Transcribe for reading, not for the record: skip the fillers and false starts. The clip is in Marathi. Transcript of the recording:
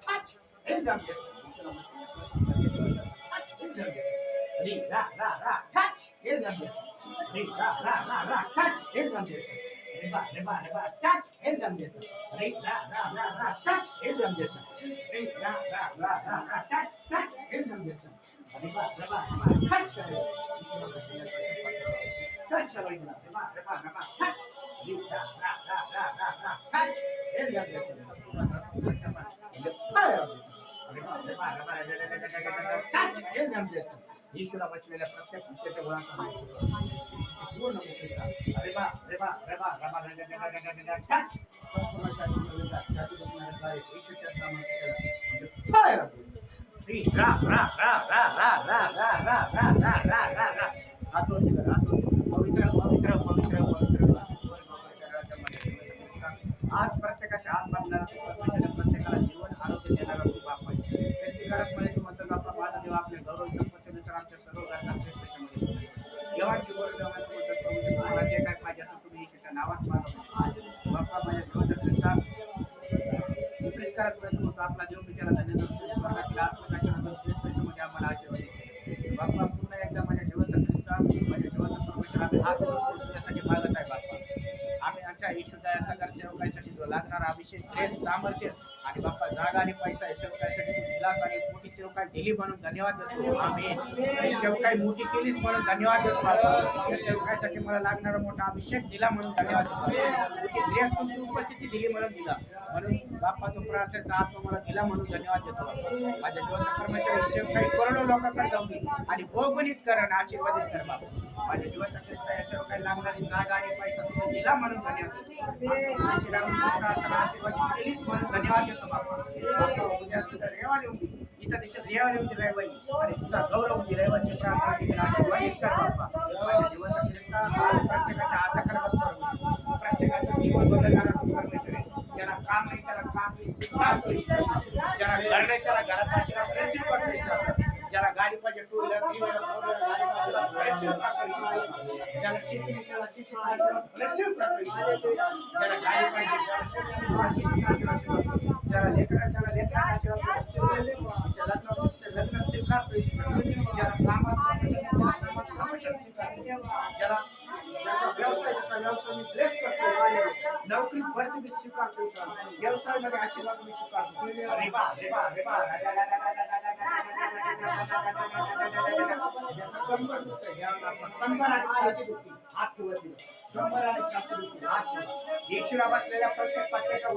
Touch. Elgam yes. Touch. Elgam yes. Ri ra ra ra. Touch. Elgam yes. Ri ra ra ra ra. Touch. Elgam yes. Reba reba reba. Touch. Elgam yes. Ri ra ra ra ra. Touch. Elgam yes. Ri ra ra ra ra ra. Touch. Touch. Elgam yes. Reba reba reba. Touch. Touch. Reba reba reba. Touch. Ri ra ra ra ra ra ra. Touch. Elgam yes. Fire. ईश्वरा बसलेल्या प्रत्येक कृत्याच्या गुणांचा नाश पूर्ण मुक्तीचा अरे बा रे बा रे बा रे बा टच संपूर्ण जाती ईश्वरच्या सामर्थ्याला फायर रा रा रा रा रा रा रा रा रा रा रा रा रा हातोटी पवित्र पवित्र पवित्र पवित्र आज प्रत्येकाच्या हात बांधणारा परमेश्वर प्रत्येकाला जीवन आरोग्य देणारा तू बाप आहे प्रत्येक गरजमध्ये तू म्हणतो बापा माझा देव आपल्या गौरव संपत्तीनुसार आमच्या सर्व गरजांच्या त्याच्यामध्ये देवाची गोड देवाची मदत प्रभूची तुम्हाला जे काय पाहिजे असं तुम्ही येशूच्या नावात मागा बापा माझ्या जिवंत ख्रिस्ता ख्रिस्ताच प्रयत्न होतो आपला देव मी त्याला धन्यवाद तुम्ही स्वर्गातील आत्मकाच्या नंतर ख्रिस्तामध्ये आम्हाला आशीर्वाद देतो बापा पुन्हा एकदा माझ्या जिवंत ख्रिस्ता माझ्या जिवंत परमेश्वर आम्ही हात तुझ्यासाठी मागत आहे बापा आम्ही आमच्या येशूच्या सगळ्या सेवकासाठी जो लागणारा अभिषेक प्रेस सामर्थ्य आणि बाप्पा जागा आणि पैसा या सेवकासाठी तू दिलास आणि मोठी सेवकाई दिली म्हणून धन्यवाद देतो आम्ही सेवकाई मोठी केलीस म्हणून धन्यवाद देतो बाप्पा या सेवकाईसाठी मला लागणारा मोठा अभिषेक दिला म्हणून धन्यवाद देतो मोठी ड्रेस तुमची उपस्थिती दिली म्हणून दिला म्हणून बाप्पा तो प्रार्थनेचा आत्मा मला दिला म्हणून धन्यवाद देतो माझ्या जिवंत कर्मचारी सेवकाई करोडो लोकांकडे जाऊ दे आणि बहुगुणित कर आणि आशीर्वादित कर बाप्पा माझ्या जिवंत ख्रिस्ता या सेवकाई लागणारी जागा आणि पैसा तुम्ही दिला म्हणून धन्यवाद केलीच म्हणून धन्यवाद देतो बाप्पा उद्या तुझा रेवा लिहून दे इथं देखील रेवा लिहून दे रविवारी आणि तुझा गौरव दे रविवारची प्रार्थना देखील आशीर्वादित कर बाप्पा माझ्या जिवंत ख्रिस्ता आज प्रत्येकाच्या हाताकडे बघतो प्रत्येकाचं जीवन बदलणारा तू परमेश्वर आहे ज्याला काम नाही त्याला काम स्वीकारतोय ज्याला घर नाही त्याला घराचा आशीर्वाद रिसीव्ह करतोय ज्याला गाडी पाहिजे two wheeler three wheeler four wheeler गाडी पाहिजे रिसीव्ह करतोय ज्याला शेती नाही त्याला शेतीचा आशीर्वाद रिसीव्ह करतोय ज्याला गाडी पाहिजे त्याला शेतीचा आशीर्वाद ज्याला लेकरा त्याला लेकराचा आशीर्वाद लग्न स्वीकारतोय ज्याला कामात प्रमोशन स्वीकारतोय ज्याला ज्याचा व्यवसाय मी ब्लेस करतोय नोकरी भरती मी स्वीकारतोय व्यवसायामध्ये आशीर्वाद मी स्वीकारतो अरे बा रे बा रे बा ज्याचा कंबर दुखतोय कंबर आणि छाती दुखते हात किंवा कंबर आणि छाती दुखते हात येशूला बसलेल्या प्रत्येक पत्त्याच्या